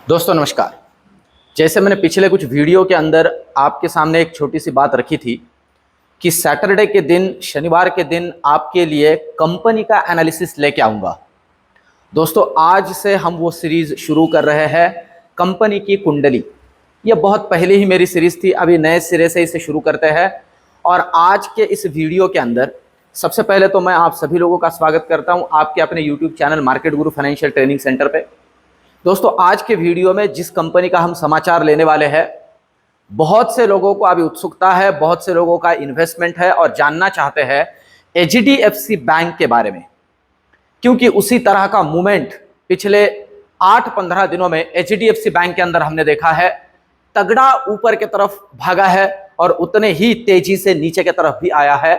दोस्तों नमस्कार। जैसे मैंने पिछले कुछ वीडियो के अंदर आपके सामने एक छोटी सी बात रखी थी कि सैटरडे के दिन, शनिवार के दिन आपके लिए कंपनी का एनालिसिस लेके आऊँगा। दोस्तों आज से हम वो सीरीज़ शुरू कर रहे हैं, कंपनी की कुंडली। ये बहुत पहले ही मेरी सीरीज़ थी, अभी नए सिरे से इसे शुरू करते हैं। और आज के इस वीडियो के अंदर सबसे पहले तो मैं आप सभी लोगों का स्वागत करता हूँ आपके अपने यूट्यूब चैनल मार्केट गुरु फाइनेंशियल ट्रेनिंग सेंटर पे। दोस्तों आज के वीडियो में जिस कंपनी का हम समाचार लेने वाले हैं, बहुत से लोगों को अभी उत्सुकता है, बहुत से लोगों का इन्वेस्टमेंट है और जानना चाहते हैं एचडीएफसी बैंक के बारे में, क्योंकि उसी तरह का मूवमेंट पिछले 8-15 दिनों में एचडीएफसी बैंक के अंदर हमने देखा है। तगड़ा ऊपर की तरफ भागा है और उतने ही तेजी से नीचे की तरफ भी आया है।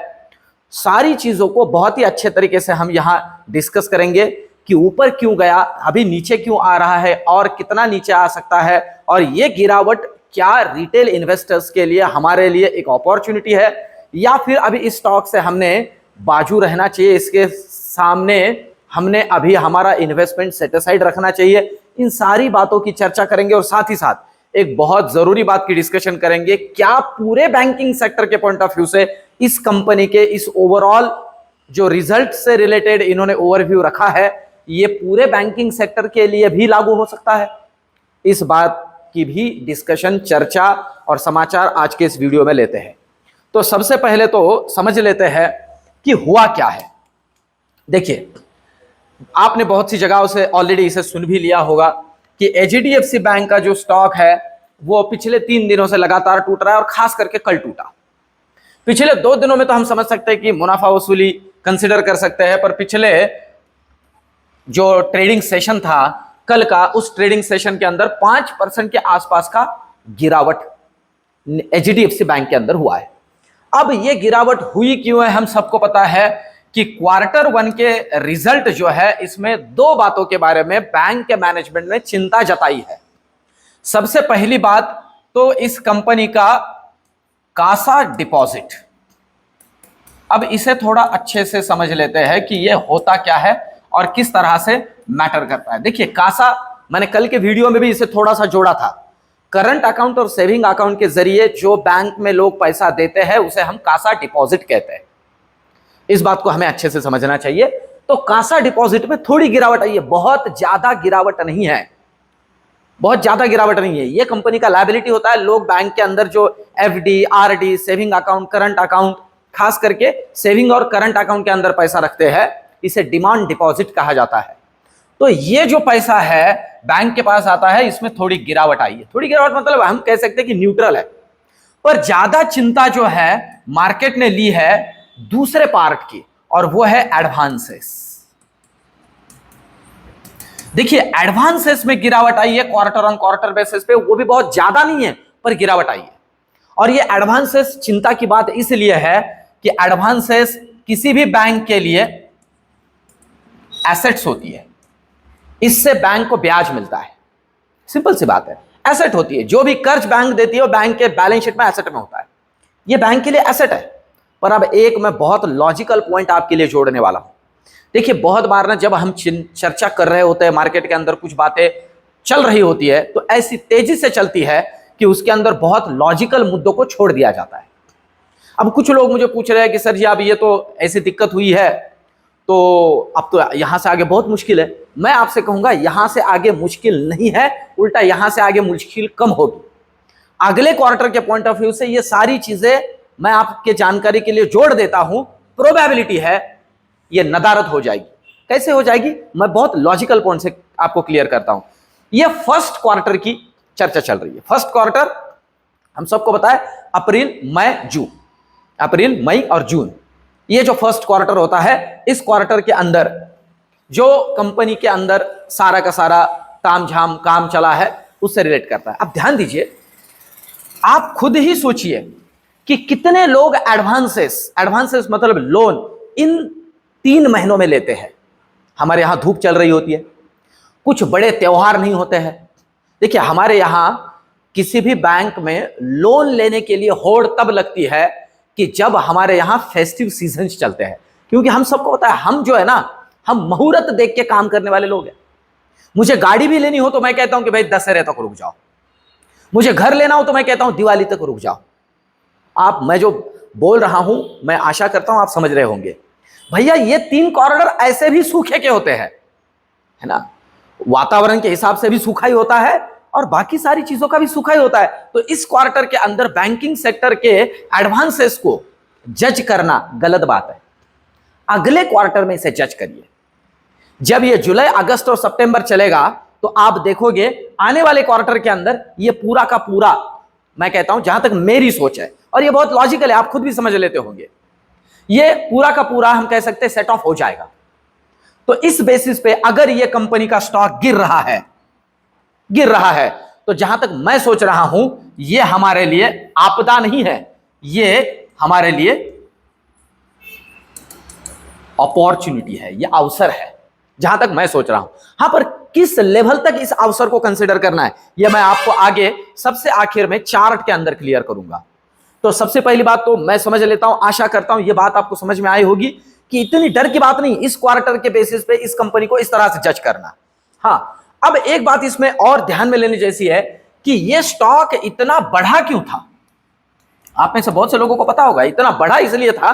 सारी चीजों को बहुत ही अच्छे तरीके से हम यहां डिस्कस करेंगे कि ऊपर क्यों गया, अभी नीचे क्यों आ रहा है और कितना नीचे आ सकता है, और ये गिरावट क्या रिटेल इन्वेस्टर्स के लिए, हमारे लिए एक अपॉर्चुनिटी है या फिर अभी इस स्टॉक से हमने बाजू रहना चाहिए, इसके सामने हमने अभी हमारा इन्वेस्टमेंट सेट असाइड रखना चाहिए। इन सारी बातों की चर्चा करेंगे और साथ ही साथ एक बहुत जरूरी बात की डिस्कशन करेंगे, क्या पूरे बैंकिंग सेक्टर के पॉइंट ऑफ व्यू से इस कंपनी के इस ओवरऑल जो रिजल्ट से रिलेटेड इन्होंने ओवरव्यू रखा है, ये पूरे बैंकिंग सेक्टर के लिए भी लागू हो सकता है। इस बात की भी डिस्कशन, चर्चा और समाचार आज के इस वीडियो में लेते हैं। तो सबसे पहले तो समझ लेते हैं कि हुआ क्या है। देखिए, आपने बहुत सी जगहों से ऑलरेडी इसे सुन भी लिया होगा कि एचडीएफसी बैंक का जो स्टॉक है वो पिछले 3 दिनों से लगातार टूट रहा है और खास करके कल टूटा। पिछले 2 दिनों में तो हम समझ सकते हैं कि मुनाफा वसूली कंसिडर कर सकते हैं, पर पिछले जो ट्रेडिंग सेशन था कल का, उस ट्रेडिंग सेशन के अंदर 5% के आसपास का गिरावट एचडीएफसी बैंक के अंदर हुआ है। अब ये गिरावट हुई क्यों है, हम सबको पता है कि Q1 के रिजल्ट जो है, इसमें 2 बातों के बारे में बैंक के मैनेजमेंट ने चिंता जताई है। सबसे पहली बात तो इस कंपनी का कासा डिपॉजिट। अब इसे थोड़ा अच्छे से समझ लेते हैं कि यह होता क्या है और किस तरह से मैटर करता है। देखिए, कासा, मैंने कल के वीडियो में भी इसे थोड़ा सा जोड़ा था। करंट अकाउंट और सेविंग अकाउंट के जरिए जो बैंक में लोग पैसा देते हैं उसे हम कासा डिपॉजिट कहते हैं। इस बात को हमें अच्छे से समझना चाहिए। तो कासा डिपॉजिट में थोड़ी गिरावट आई है, बहुत ज्यादा गिरावट नहीं है, बहुत ज्यादा गिरावट नहीं है। यह कंपनी का लायबिलिटी होता है। लोग बैंक के अंदर जो FD, RD, saving account, current account, खास करके सेविंग और करंट अकाउंट के अंदर पैसा रखते हैं, इसे डिमांड डिपॉजिट कहा जाता है। तो ये जो पैसा है बैंक के पास आता है, इसमें थोड़ी गिरावट आई है। थोड़ी गिरावट मतलब हम कह सकते हैं कि न्यूट्रल है। पर ज्यादा चिंता जो है मार्केट ने ली है दूसरे पार्ट की, और वो है एडवांसेस। देखिए, एडवांसेस में गिरावट आई है क्वार्टर ऑन क्वार्टर बेसिस पे, वो भी बहुत ज्यादा नहीं है पर गिरावट आई है। और ये एडवांसेस चिंता की बात इसलिए है कि एडवांसेस किसी भी बैंक के लिए एसेट्स होती है, इससे बैंक को ब्याज मिलता है। सिंपल सी बात है, एसेट होती है। जो भी कर्ज बैंक देती है वो बैंक के बैलेंस शीट में एसेट में होता है। ये बैंक के लिए एसेट है। पर अब एक मैं बहुत लॉजिकल पॉइंट आपके लिए जोड़ने वाला हूं। देखिए, बहुत बार ना जब हम चर्चा कर रहे होते हैं, मार्केट के अंदर कुछ बातें चल रही होती है तो ऐसी तेजी से चलती है कि उसके अंदर बहुत लॉजिकल मुद्दों को छोड़ दिया जाता है। अब कुछ लोग मुझे पूछ रहे हैं कि सर जी, अब ये तो ऐसी दिक्कत हुई है तो अब तो यहां से आगे बहुत मुश्किल है। मैं आपसे कहूंगा, यहां से आगे मुश्किल नहीं है, उल्टा यहां से आगे मुश्किल कम होगी। अगले क्वार्टर के पॉइंट ऑफ व्यू से ये सारी चीजें मैं आपके जानकारी के लिए जोड़ देता हूं। प्रोबेबिलिटी है ये नदारद हो जाएगी। कैसे हो जाएगी, मैं बहुत लॉजिकल पॉइंट से आपको क्लियर करता हूं। ये फर्स्ट क्वार्टर की चर्चा चल रही है। फर्स्ट क्वार्टर हम सबको पता है, अप्रैल, मई, जून। अप्रैल, मई और जून, ये जो फर्स्ट क्वार्टर होता है, इस क्वार्टर के अंदर जो कंपनी के अंदर सारा का सारा तामझाम काम चला है उससे रिलेट करता है। अब ध्यान दीजिए, आप खुद ही सोचिए कि कितने लोग एडवांसेस मतलब लोन इन 3 महीनों में लेते हैं। हमारे यहां धूप चल रही होती है, कुछ बड़े त्योहार नहीं होते हैं। देखिए, हमारे यहां किसी भी बैंक में लोन लेने के लिए होड़ तब लगती है कि जब हमारे यहां फेस्टिव सीजन्स चलते हैं। क्योंकि हम सबको पता है, हम जो है ना, हम मुहूर्त देख के काम करने वाले लोग हैं। मुझे गाड़ी भी लेनी हो तो मैं कहता हूं कि भाई दशहरे तक रुक जाओ। मुझे घर लेना हो तो मैं कहता हूं दिवाली तक रुक जाओ। आप, मैं जो बोल रहा हूं, मैं आशा करता हूं आप समझ रहे होंगे। भैया ये 3 कॉरिडोर ऐसे भी सूखे के होते हैं, है ना, वातावरण के हिसाब से भी सूखा ही होता है और बाकी सारी चीजों का भी सूखा ही होता है। तो इस क्वार्टर के अंदर बैंकिंग सेक्टर के एडवांसेस को जज करना गलत बात है। अगले क्वार्टर में इसे जज करिए। जब ये जुलाई, अगस्त और सितंबर चलेगा तो आप देखोगे आने वाले क्वार्टर के अंदर ये पूरा का पूरा, मैं कहता हूं जहां तक मेरी सोच है, और ये बहुत लॉजिकल है, आप खुद भी समझ लेते होंगे, ये पूरा का पूरा हम कह सकते हैं सेट ऑफ हो जाएगा। तो इस बेसिस पे अगर ये कंपनी का स्टॉक गिर रहा है तो जहां तक मैं सोच रहा हूं ये हमारे लिए आपदा नहीं है, ये हमारे लिए अपॉर्चुनिटी है, ये अवसर है, जहां तक मैं सोच रहा हूं। हां, पर किस लेवल तक इस अवसर को कंसीडर करना है यह मैं आपको आगे सबसे आखिर में चार्ट के अंदर क्लियर करूंगा। तो सबसे पहली बात तो मैं समझ लेता हूं, आशा करता हूं यह बात आपको समझ में आई होगी कि इतनी डर की बात नहीं इस क्वार्टर के बेसिस पे इस कंपनी को इस तरह से जज करना। हां, अब एक बात इसमें और ध्यान में लेने जैसी है कि यह स्टॉक इतना बढ़ा क्यों था। आप में से बहुत से लोगों को पता होगा इतना बढ़ा इसलिए था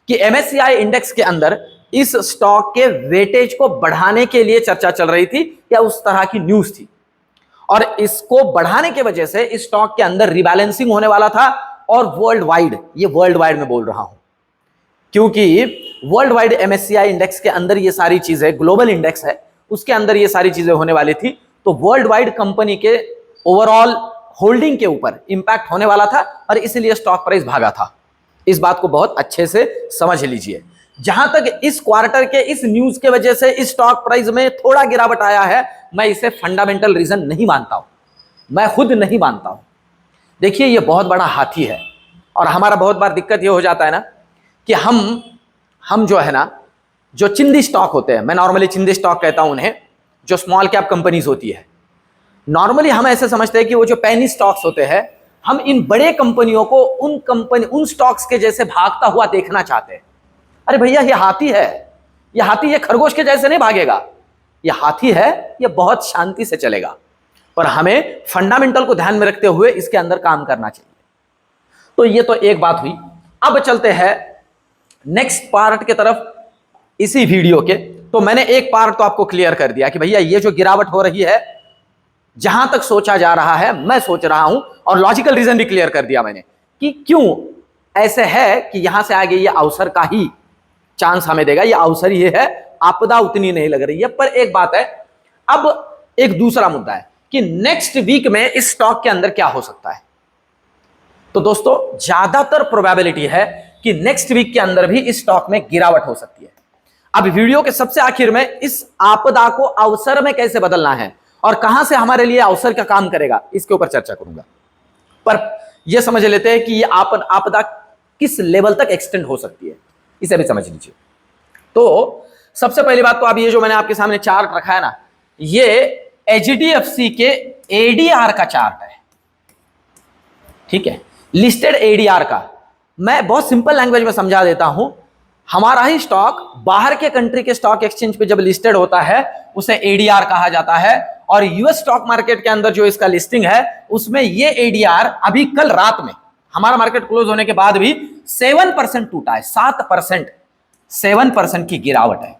कि MSCI इंडेक्स के अंदर इस स्टॉक के वेटेज को बढ़ाने के लिए चर्चा चल रही थी या उस तरह की न्यूज थी, और इसको बढ़ाने की वजह से इस स्टॉक के अंदर रिबैलेंसिंग होने वाला था। और वर्ल्ड वाइड, ये वर्ल्ड वाइड में बोल रहा हूं क्योंकि वर्ल्ड वाइड MSCI इंडेक्स के अंदर ये सारी चीजें, ग्लोबल इंडेक्स है उसके अंदर ये सारी चीजें होने वाली थी, तो वर्ल्ड वाइड कंपनी के ओवरऑल होल्डिंग के ऊपर इंपैक्ट होने वाला था और इसलिए स्टॉक प्राइस भागा था। इस बात को बहुत अच्छे से समझ लीजिए। जहां तक इस क्वार्टर के इस न्यूज के वजह से इस स्टॉक प्राइस में थोड़ा गिरावट आया है, मैं इसे फंडामेंटल रीजन नहीं मानता हूं, मैं खुद नहीं मानता हूं। देखिए ये बहुत बड़ा हाथी है और हमारा बहुत बार दिक्कत ये हो जाता है ना कि हम जो है ना, जो चिंदी स्टॉक होते हैं, मैं नॉर्मली चिंदी स्टॉक कहता हूं उन्हें, जो स्मॉल कैप कंपनीज होती है, नॉर्मली हम ऐसे समझते हैं कि वो जो पेनी स्टॉक्स होते हैं, हम इन बड़े कंपनियों को उन स्टॉक्स के जैसे भागता हुआ देखना चाहते हैं। अरे भैया ये हाथी है, ये हाथी ये खरगोश के जैसे नहीं भागेगा, ये हाथी है, ये बहुत शांति से चलेगा, पर हमें फंडामेंटल को ध्यान में रखते हुए इसके अंदर काम करना चाहिए। तो ये तो एक बात हुई। अब चलते हैं नेक्स्ट पार्ट के तरफ इसी वीडियो के। तो मैंने एक पार्ट तो आपको क्लियर कर दिया कि भैया ये जो गिरावट हो रही है, जहां तक सोचा जा रहा है, मैं सोच रहा हूं, और लॉजिकल रीजन भी क्लियर कर दिया मैंने कि क्यों ऐसे है कि यहां से आगे ये अवसर का ही चांस हमें देगा, ये अवसर ही है, आपदा उतनी नहीं लग रही है। पर एक बात है, अब एक दूसरा मुद्दा है कि नेक्स्ट वीक में इस स्टॉक के अंदर क्या हो सकता है। तो दोस्तों ज्यादातर प्रोबेबिलिटी है कि नेक्स्ट वीक के अंदर भी इस स्टॉक में गिरावट हो सकती है। अब वीडियो के सबसे आखिर में इस आपदा को अवसर में कैसे बदलना है और कहां से हमारे लिए अवसर का काम करेगा, इसके ऊपर चर्चा करूंगा। पर यह समझ लेते हैं कि यह आपदा किस लेवल तक एक्सटेंड हो सकती है, इसे भी समझ लीजिए। तो सबसे पहली बात तो अब ये जो मैंने आपके सामने चार्ट रखा है ना, ये HDFC के ADR का चार्ट है, ठीक है, लिस्टेड ADR का। मैं बहुत सिंपल लैंग्वेज में समझा देता हूं। हमारा ही स्टॉक बाहर के कंट्री के स्टॉक एक्सचेंज पे जब लिस्टेड होता है उसे ADR कहा जाता है, और यूएस स्टॉक मार्केट के अंदर जो इसका लिस्टिंग है उसमें ये ADR अभी कल रात में हमारा मार्केट क्लोज होने के बाद भी 7% टूटा है, 7% की गिरावट है।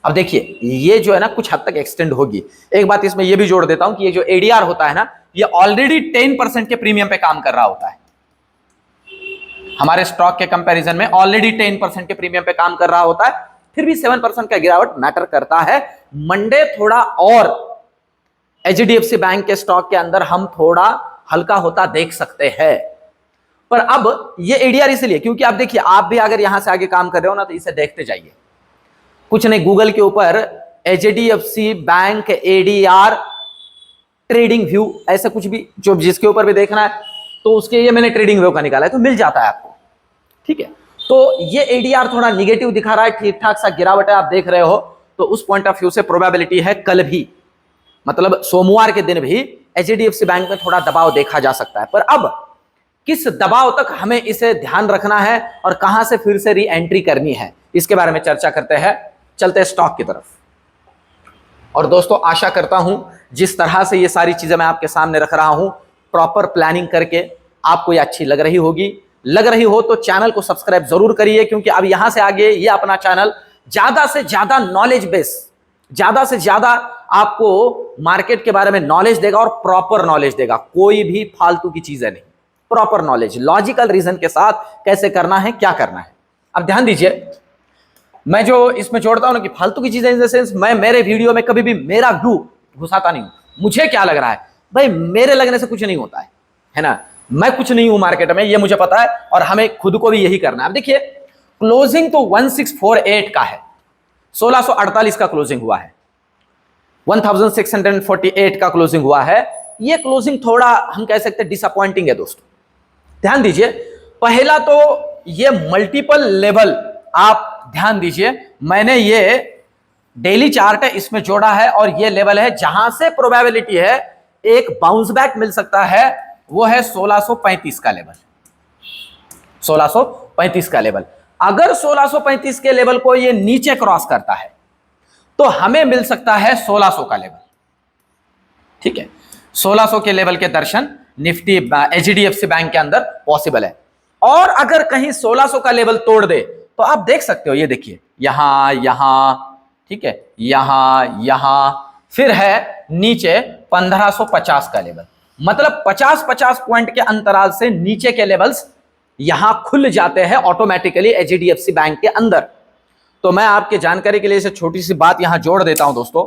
अब देखिए ये जो है ना कुछ हद तक एक्सटेंड होगी। एक बात इसमें ये भी जोड़ देता हूं कि ये जो ADR होता है ना, ये ऑलरेडी 10% के प्रीमियम पे काम कर रहा होता है। हमारे स्टॉक के कंपैरिजन में ऑलरेडी 10% के प्रीमियम पे काम कर रहा होता है, फिर भी 7% का गिरावट मैटर करता है। मंडे थोड़ा और HDFC बैंक के स्टॉक के अंदर हम थोड़ा हल्का होता देख सकते हैं। पर अब ये ADR इसलिए क्योंकि आप देखिए, आप भी अगर यहां से आगे काम कर रहे हो ना तो इसे देखते जाइए। कुछ नहीं, गूगल के ऊपर HDFC bank ADR trading view ऐसा कुछ भी जो जिसके ऊपर भी देखना है तो उसके ये मैंने ट्रेडिंग व्यू का निकाला है, तो मिल जाता है आपको, ठीक है। तो ये ADR थोड़ा निगेटिव दिखा रहा है, ठीक ठाक सा गिरावट है, आप देख रहे हो। तो उस पॉइंट ऑफ व्यू से प्रोबेबिलिटी है कल भी, मतलब सोमवार के दिन भी HDFC बैंक में थोड़ा दबाव देखा जा सकता है। पर अब किस दबाव तक हमें इसे ध्यान रखना है और कहां से फिर से री एंट्री करनी है, इसके बारे में चर्चा करते हैं। चलते हैं स्टॉक की तरफ। और दोस्तों आशा करता हूं जिस तरह से ये सारी चीजें मैं आपके सामने रख रहा हूं, प्रॉपर प्लानिंग करके आपको ये अच्छी लग रही होगी। लग रही हो तो चैनल को सब्सक्राइब जरूर करिए, क्योंकि अब यहां से आगे ये अपना चैनल ज्यादा से ज्यादा नॉलेज बेस, ज्यादा से ज्यादा आपको मार्केट के बारे में नॉलेज देगा और प्रॉपर नॉलेज देगा। कोई भी फालतू की चीजें नहीं, प्रॉपर नॉलेज, लॉजिकल रीजन के साथ कैसे करना है, क्या करना है। अब ध्यान दीजिए, मैं जो इसमें जोड़ता हूं ना कि फालतू की चीजें इन द सेंस, मैं मेरे वीडियो में कभी भी मेरा व्यू घुसाता नहीं हूं। मुझे क्या लग रहा है भाई, मेरे लगने से कुछ नहीं होता है ना। मैं कुछ नहीं हूं मार्केट में, ये मुझे पता है, और हमें खुद को भी यही करना है। अब देखिए, क्लोजिंग तो 1648 का है, 1648 का क्लोजिंग हुआ है, 1648 का क्लोजिंग हुआ है। ये क्लोजिंग थोड़ा हम कह सकते हैं डिसअपॉइंटिंग है दोस्तों। ध्यान दीजिए, पहला तो ये मल्टीपल लेवल, आप ध्यान दीजिए, मैंने ये डेली चार्ट है इसमें जोड़ा है, और ये लेवल है जहां से प्रोबेबिलिटी है एक बाउंस बैक मिल सकता है, वो है 1635 का लेवल। 1635 का लेवल, अगर 1635 के लेवल को ये नीचे क्रॉस करता है तो हमें मिल सकता है 1600 का लेवल। ठीक है, 1600 के लेवल के दर्शन निफ्टी एचडीएफसी बैंक के अंदर पॉसिबल है। और अगर कहीं 1600 का लेवल तोड़ दे तो आप देख सकते हो, ये देखिए यहां यहां, ठीक है, यहां फिर है नीचे 1550 का लेवल। मतलब 50-50 पॉइंट के अंतराल से नीचे के लेवल्स यहां खुल जाते हैं ऑटोमेटिकली एचडीएफसी बैंक के अंदर। तो मैं आपके जानकारी के लिए इसे छोटी सी बात यहां जोड़ देता हूं दोस्तों,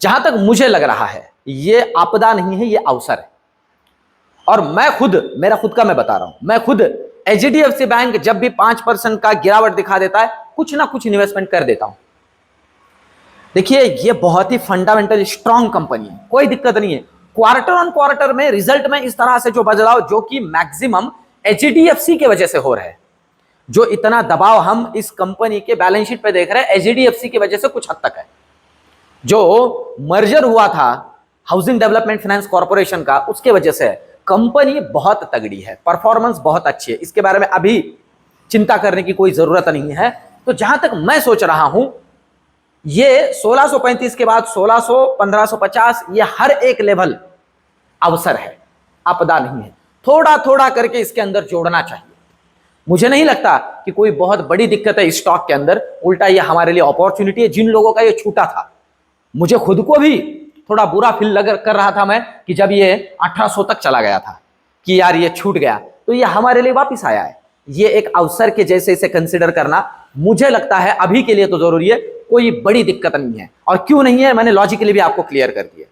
जहां तक मुझे लग रहा है ये आपदा नहीं है, ये अवसर है। और मैं खुद, मेरा खुद का मैं बता रहा हूं, मैं खुद एचडीएफसी बैंक जब भी 5% का गिरावट दिखा देता है, कुछ ना कुछ इन्वेस्टमेंट कर देता हूं। देखिए, ये बहुत ही फंडामेंटल स्ट्रांग कंपनी है, कोई दिक्कत नहीं है। क्वार्टर ऑन क्वार्टर में रिजल्ट में इस तरह से जो बदलाव, जो कि मैक्सिमम एचडीएफसी की वजह से हो रहे हैं, जो इतना दबाव हम इस कंपनी के बैलेंस शीट पे देख रहे हैं, एचडीएफसी की वजह से कुछ हद तक है। जो मर्जर हुआ था हाउसिंग डेवलपमेंट फाइनेंस कॉर्पोरेशन का, उसके वजह से कंपनी बहुत तगड़ी है, परफॉर्मेंस बहुत अच्छी है, इसके बारे में अभी चिंता करने की कोई जरूरत नहीं है। तो जहां तक मैं सोच रहा हूं, ये 1635 के बाद 1600, 1550, ये हर एक लेवल अवसर है, आपदा नहीं है। थोड़ा थोड़ा करके इसके अंदर जोड़ना चाहिए। मुझे नहीं लगता कि कोई बहुत बड़ी दिक्कत है इस स्टॉक के अंदर, उल्टा ये हमारे लिए अपॉर्चुनिटी है। जिन लोगों का ये छूटा था, मुझे खुद को भी थोड़ा बुरा फील लग कर रहा था मैं, कि जब ये 1800 तक चला गया था कि यार ये छूट गया, तो ये हमारे लिए वापस आया है। ये एक अवसर के जैसे इसे कंसिडर करना मुझे लगता है अभी के लिए तो जरूरी है, कोई बड़ी दिक्कत नहीं है। और क्यों नहीं है, मैंने लॉजिकली भी आपको क्लियर कर दिया।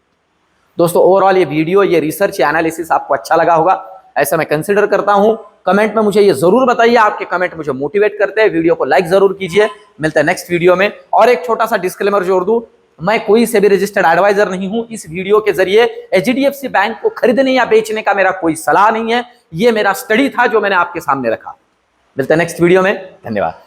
दोस्तों, ओवरऑल ये वीडियो, ये रिसर्च, एनालिसिस आपको अच्छा लगा होगा, ऐसा मैं कंसिडर करता हूं। कमेंट में मुझे ये जरूर बताइए, आपके कमेंट मुझे मोटिवेट करते हैं। वीडियो को लाइक जरूर कीजिए। मिलते हैं नेक्स्ट वीडियो में। और एक छोटा सा डिस्क्लेमर जोड़ दूं, मैं कोई से भी रजिस्टर्ड एडवाइजर नहीं हूं। इस वीडियो के जरिए एचडीएफसी बैंक को खरीदने या बेचने का मेरा कोई सलाह नहीं है, ये मेरा स्टडी था जो मैंने आपके सामने रखा। मिलते हैं नेक्स्ट वीडियो में, धन्यवाद।